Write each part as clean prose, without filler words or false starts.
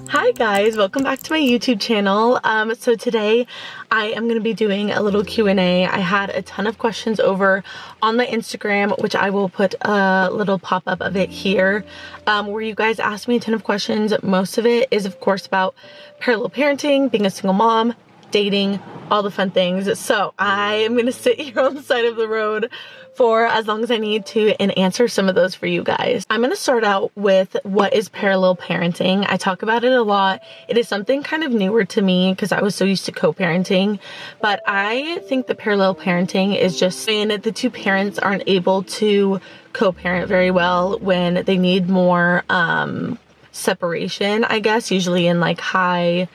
Hi guys, welcome back to my YouTube channel. So today I am going to be doing a little Q&A. I had a ton of questions over on my Instagram, which I will put a little pop-up of it here, where you guys asked me a ton of questions. Most of it is of course about parallel parenting, being a single mom, dating, all the fun things. So I am going to sit here on the side of the road for as long as I need to and answer some of those for you guys. I'm going to start out with what is parallel parenting. I talk about it a lot. It is something kind of newer to me because I was so used to co-parenting, but I think that parallel parenting is just when the two parents aren't able to co-parent very well, when they need more separation, I guess, usually in like high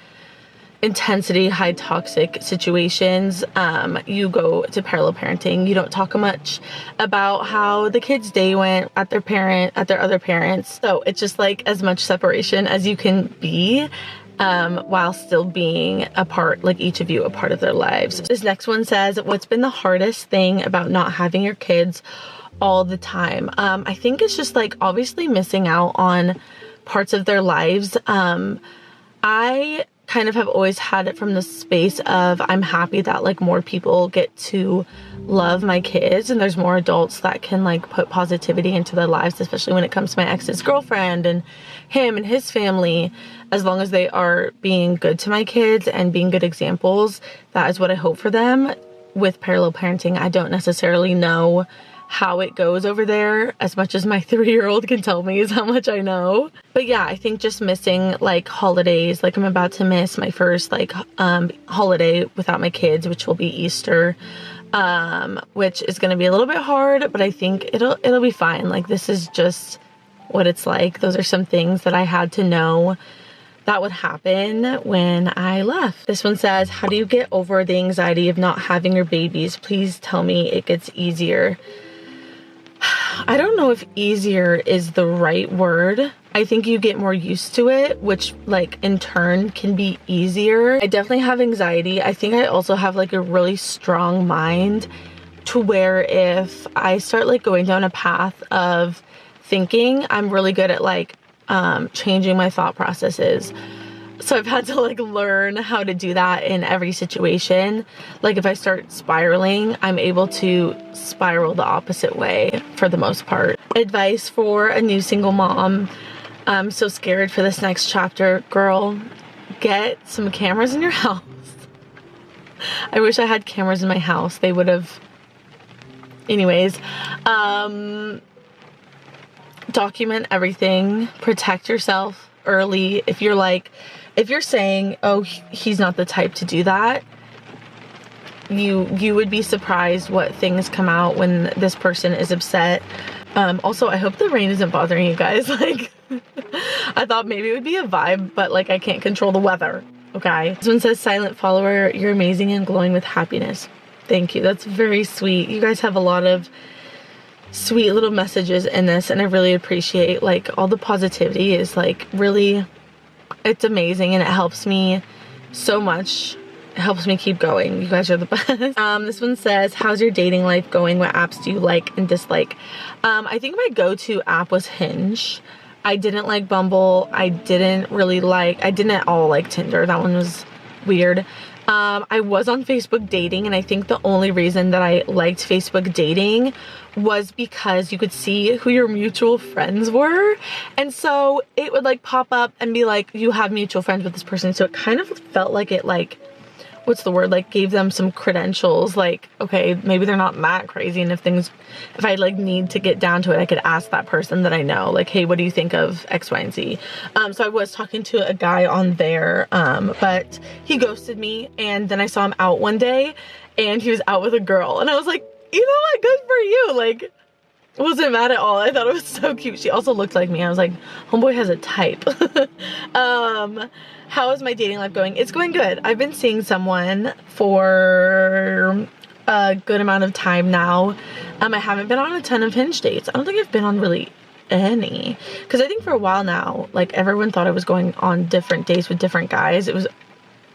intensity, high toxic situations. You go to parallel parenting. You don't talk much about how the kid's day went at their other parents. So it's just like as much separation as you can be, while still being a part, like each of you a part of their lives. This next one says, what's been the hardest thing about not having your kids all the time? I think it's just like obviously missing out on parts of their lives. I kind of have always had it from the space of I'm happy that like more people get to love my kids and there's more adults that can like put positivity into their lives, especially when it comes to my ex's girlfriend and him and his family. As long as they are being good to my kids and being good examples, that is what I hope for them. With parallel parenting, I don't necessarily know how it goes over there. As much as my 3-year-old can tell me is how much I know. But yeah, I think just missing like holidays, like I'm about to miss my first like holiday without my kids, which will be Easter, which is going to be a little bit hard, but I think it'll be fine. Like this is just what it's like. Those are some things that I had to know that would happen when I left. This one says, how do you get over the anxiety of not having your babies? Please tell me it gets easier. I don't know if easier is the right word. I think you get more used to it, which like in turn can be easier. I definitely have anxiety. I think I also have like a really strong mind to where if I start like going down a path of thinking, I'm really good at like changing my thought processes. So I've had to like learn how to do that in every situation. Like if I start spiraling, I'm able to spiral the opposite way for the most part. Advice for a new single mom. I'm so scared for this next chapter. Girl, get some cameras in your house. I wish I had cameras in my house. They would have... Anyways, document everything. Protect yourself early. If you're saying, oh, he's not the type to do that, you would be surprised what things come out when this person is upset. Also, I hope the rain isn't bothering you guys. Like, I thought maybe it would be a vibe, but like I can't control the weather. Okay. This one says, silent follower, you're amazing and glowing with happiness. Thank you. That's very sweet. You guys have a lot of sweet little messages in this, and I really appreciate like all the positivity. Is like really, it's amazing and it helps me so much. It helps me keep going. You guys are the best. This one says, how's your dating life going? What apps do you like and dislike? I think my go-to app was Hinge. I didn't like Bumble. I didn't at all like Tinder. That one was weird. I was on Facebook dating, and I think the only reason that I liked Facebook dating was because you could see who your mutual friends were, and so it would like pop up and be like, you have mutual friends with this person, so it kind of felt like it like, what's the word, like gave them some credentials, like, okay, maybe they're not that crazy, and if I like need to get down to it, I could ask that person that I know, like, hey, what do you think of X, Y, and Z? So I was talking to a guy on there, but he ghosted me, and then I saw him out one day, and he was out with a girl, and I was like, you know what, good for you, like, wasn't mad at all. I thought it was so cute. She also looked like me. I was like, homeboy has a type. How is my dating life going? It's going good. I've been seeing someone for a good amount of time now. I haven't been on a ton of Hinge dates. I don't think I've been on really any, because I think for a while now, like everyone thought I was going on different dates with different guys. It was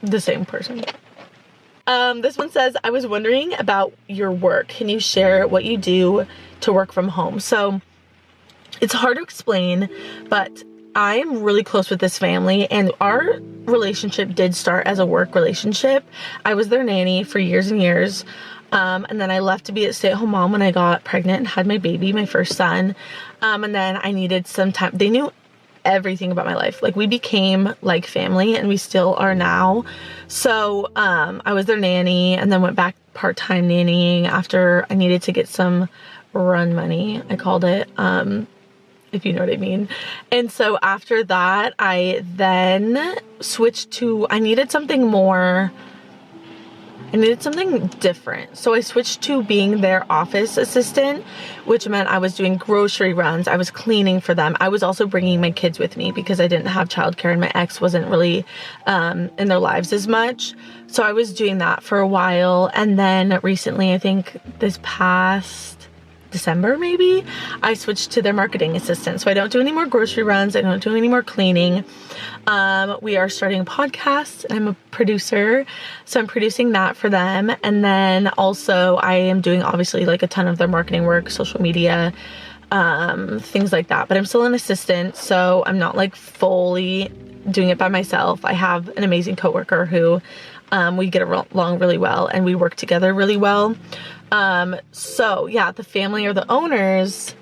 the same person. This one says, I was wondering about your work. Can you share what you do to work from home? So it's hard to explain, but I am really close with this family, and our relationship did start as a work relationship. I was their nanny for years and years. And then I left to be a stay-at-home mom when I got pregnant and had my baby, my first son. And then I needed some time. They knew everything about my life. Like, we became like family, and we still are now. So I was their nanny, and then went back part-time nannying after I needed to get some run money, I called it, if you know what I mean. And so after that, I then switched to, I needed something different. So I switched to being their office assistant, which meant I was doing grocery runs. I was cleaning for them. I was also bringing my kids with me because I didn't have childcare, and my ex wasn't really in their lives as much. So I was doing that for a while. And then recently, I think this past December maybe, I switched to their marketing assistant. So I don't do any more grocery runs. I don't do any more cleaning. We are starting a podcast. I'm a producer, so I'm producing that for them. And then also I am doing obviously like a ton of their marketing work, social media, things like that. But I'm still an assistant, so I'm not like fully doing it by myself. I have an amazing coworker who we get along really well, and we work together really well. So yeah, the family are the owners.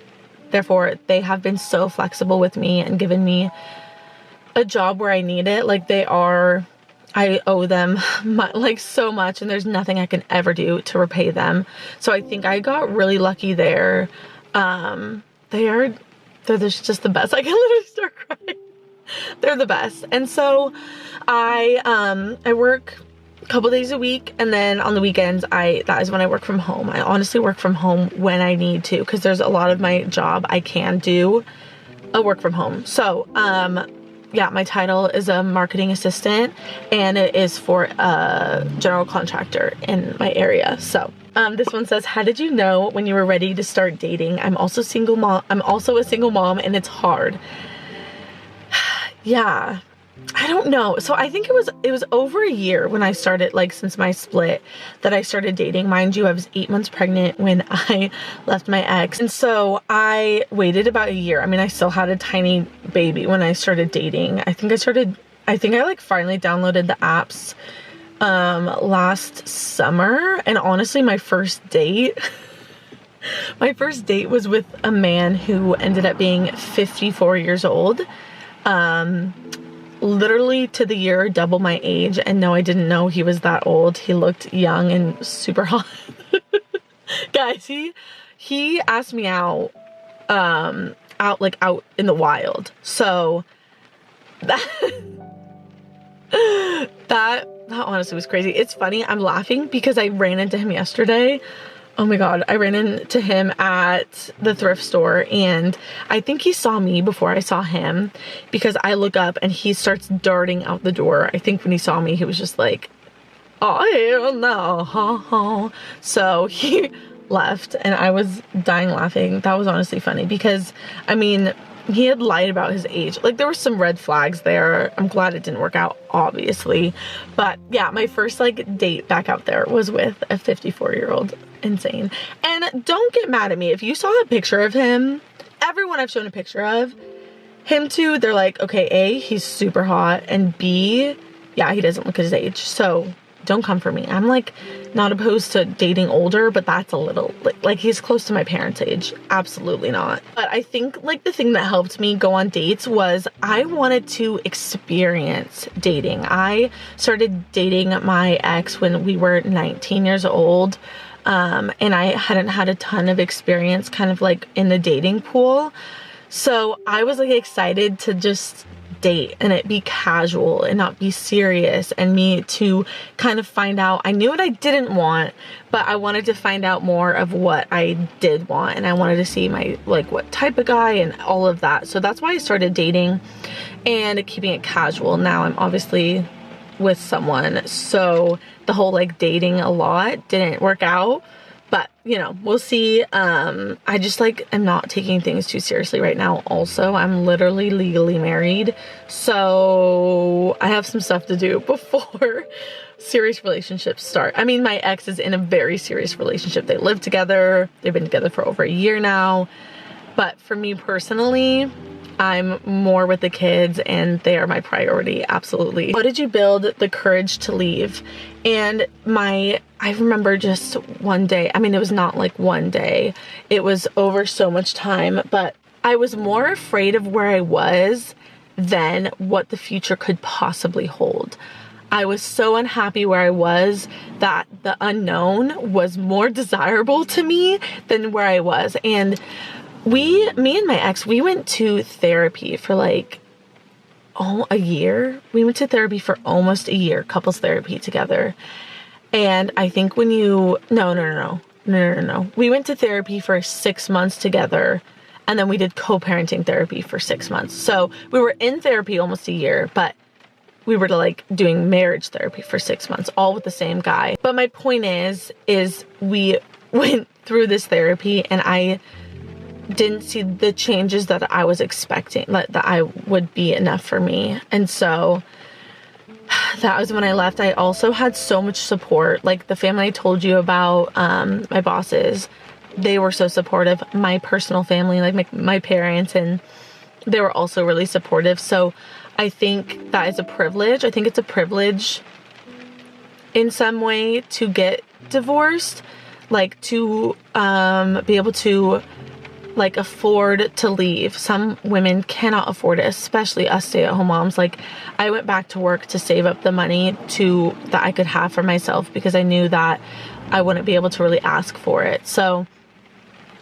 Therefore, they have been so flexible with me and given me a job where I need it. Like, I owe them like so much, and there's nothing I can ever do to repay them. So I think I got really lucky there. They're just the best. I can literally start crying. They're the best. And so I work a couple days a week, and then on the weekends that is when I work from home. I honestly work from home when I need to, because there's a lot of my job I can do a work from home. So yeah, my title is a marketing assistant, and it is for a general contractor in my area. So this one says, how did you know when you were ready to start dating? I'm also a single mom, and it's hard. Yeah, I don't know. So I think it was over a year when I started, like, since my split, that I started dating. Mind you, I was 8 months pregnant when I left my ex. And so I waited about a year. I mean, I still had a tiny baby when I started dating. I think I like finally downloaded the apps last summer. And honestly, my first date was with a man who ended up being 54 years old. Literally to the year, double my age. And no, I didn't know he was that old. He looked young and super hot. Guys, he asked me out in the wild. So that honestly was crazy. It's funny, I'm laughing because I ran into him yesterday. Oh my God, I ran into him at the thrift store, and I think he saw me before I saw him, because I look up and he starts darting out the door. I think when he saw me, he was just like, oh, hell no, ha ha. So he left, and I was dying laughing. That was honestly funny because, I mean, he had lied about his age. Like, there were some red flags there. I'm glad it didn't work out, obviously. But yeah, my first like date back out there was with a 54-year-old. Insane. And don't get mad at me if you saw a picture of him. Everyone I've shown a picture of him to, they're like, okay, A, he's super hot, and B, yeah, he doesn't look his age. So don't come for me. I'm like not opposed to dating older, but that's a little like he's close to my parents' age. Absolutely not. But I think like the thing that helped me go on dates was I wanted to experience dating. I started dating my ex when we were 19 years old. And I hadn't had a ton of experience kind of like in the dating pool. So I was like excited to just date and it be casual and not be serious, and me to kind of find out. I knew what I didn't want, but I wanted to find out more of what I did want, and I wanted to see my like what type of guy and all of that. So that's why I started dating and keeping it casual. Now I'm obviously with someone, so the whole like dating a lot didn't work out, but you know, we'll see. I just like am not taking things too seriously right now. Also, I'm literally legally married, so I have some stuff to do before serious relationships start. I mean, my ex is in a very serious relationship. They live together. They've been together for over a year now. But for me personally, I'm more with the kids and they are my priority, absolutely. How did you build the courage to leave? And I remember just one day, I mean, it was not like one day, it was over so much time, but I was more afraid of where I was than what the future could possibly hold. I was so unhappy where I was that the unknown was more desirable to me than where I was. And me and my ex, we went to therapy for like a year. We went to therapy for almost a year, couples therapy together. And I think when you, no. We went to therapy for 6 months together. And then we did co-parenting therapy for 6 months. So we were in therapy almost a year, but we were like doing marriage therapy for 6 months, all with the same guy. But my point is we went through this therapy and I didn't see the changes that I was expecting, that I would be enough for me. And so that was when I left. I also had so much support. Like the family I told you about, my bosses, they were so supportive. My personal family, like my parents, and they were also really supportive. So I think that is a privilege. I think it's a privilege in some way to get divorced, like to be able to like afford to leave. Some women cannot afford it, especially us stay-at-home moms. Like I went back to work to save up the money that I could have for myself because I knew that I wouldn't be able to really ask for it. So,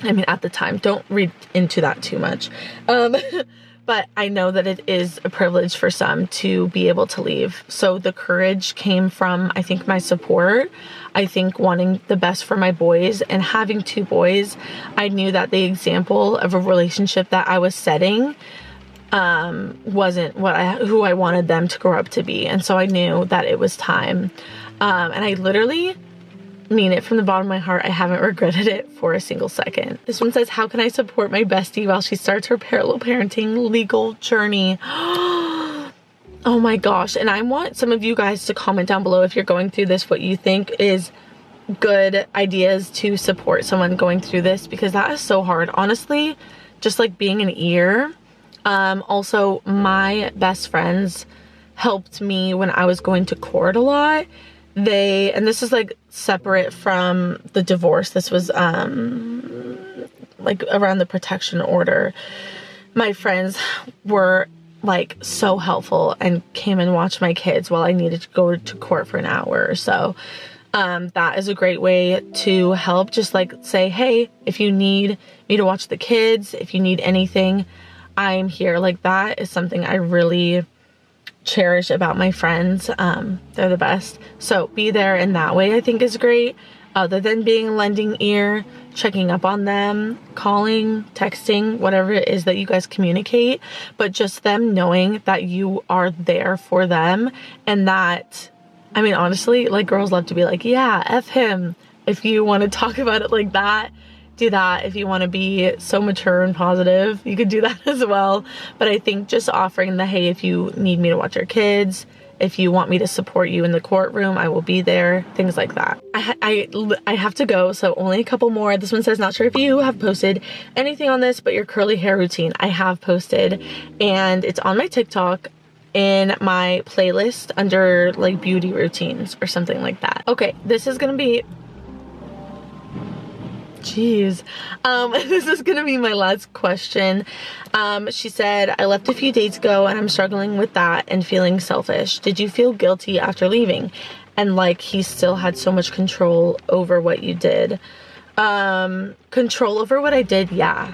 I mean, at the time, don't read into that too much. But I know that it is a privilege for some to be able to leave. So the courage came from, I think, my support. I think wanting the best for my boys and having 2 boys, I knew that the example of a relationship that I was setting wasn't who I wanted them to grow up to be. And so I knew that it was time. And I literally mean it from the bottom of my heart. I haven't regretted it for a single second. This one says, how can I support my bestie while she starts her parallel parenting legal journey? Oh my gosh. And I want some of you guys to comment down below if you're going through this, what you think is good ideas to support someone going through this, because that is so hard. Honestly, just like being an ear. Also, my best friends helped me when I was going to court a lot. And this is like separate from the divorce. This was like around the protection order. My friends were like so helpful and came and watched my kids while I needed to go to court for an hour or so. That is a great way to help. Just like say, hey, if you need me to watch the kids, if you need anything, I'm here. Like that is something I really cherish about my friends. They're the best. So be there in that way, I think is great. Other than being a lending ear, checking up on them, calling, texting, whatever it is that you guys communicate, but just them knowing that you are there for them. And that, I mean, honestly, like girls love to be like, yeah, F him. If you want to talk about it like that, do that. If you want to be so mature and positive, you could do that as well. But I think just offering the, hey, if you need me to watch your kids, if you want me to support you in the courtroom, I will be there, things like that. I have to go, so only a couple more. This one says, not sure if you have posted anything on this, but your curly hair routine. I have posted, and it's on my TikTok in my playlist under like beauty routines or something like that. Okay, this is gonna be Jeez. This is gonna be my last question. She said, I left a few days ago and I'm struggling with that and feeling selfish. Did you feel guilty after leaving? And like he still had so much control over what you did. Control over what I did, yeah.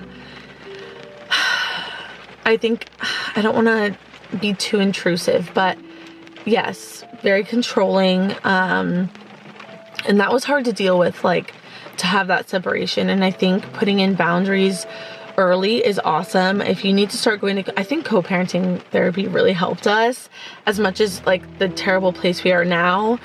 I think, I don't want to be too intrusive, but yes, very controlling. And that was hard to deal with, like, to have that separation. And I think putting in boundaries early is awesome. If you need to start going to, I think co-parenting therapy really helped us as much as like the terrible place we are now.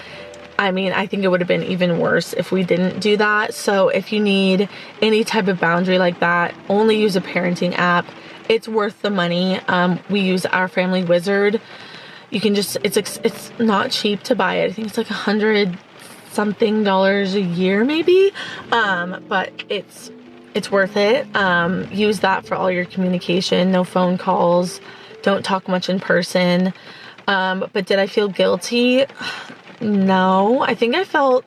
I mean, I think it would have been even worse if we didn't do that. So if you need any type of boundary like that, only use a parenting app. It's worth the money. We use Our Family Wizard. You can just, it's not cheap to buy it. I think it's like $100 something a year maybe, but it's it's worth it. Use that for all your communication. No phone calls. Don't talk much in person. But did I feel guilty? No. I think I felt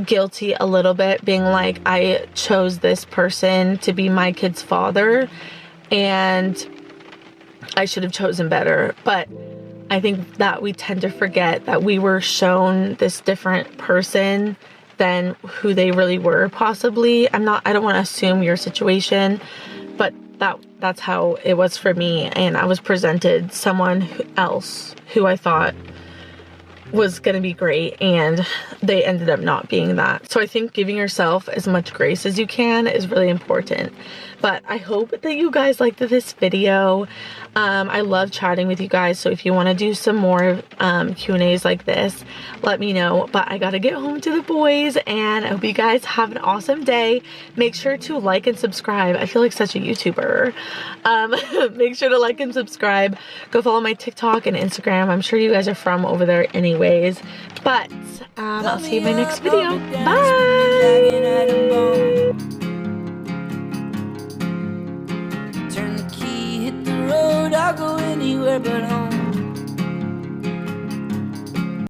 guilty a little bit, being like, I chose this person to be my kid's father and I should have chosen better. But I think that we tend to forget that we were shown this different person than who they really were, possibly. I don't want to assume your situation, but that's how it was for me. And I was presented someone else who I thought was going to be great, and they ended up not being that. So I think giving yourself as much grace as you can is really important. But I hope that you guys liked this video. I love chatting with you guys, so if you want to do some more Q&As like this, let me know. But I gotta get home to the boys, and I hope you guys have an awesome day. Make sure to like and subscribe. I feel like such a YouTuber. Make sure to like and subscribe. Go follow my TikTok and Instagram. I'm sure you guys are from over there anyways. But I'll see you in my next video. Bye! Turn the key, hit the road, I'll go anywhere but home.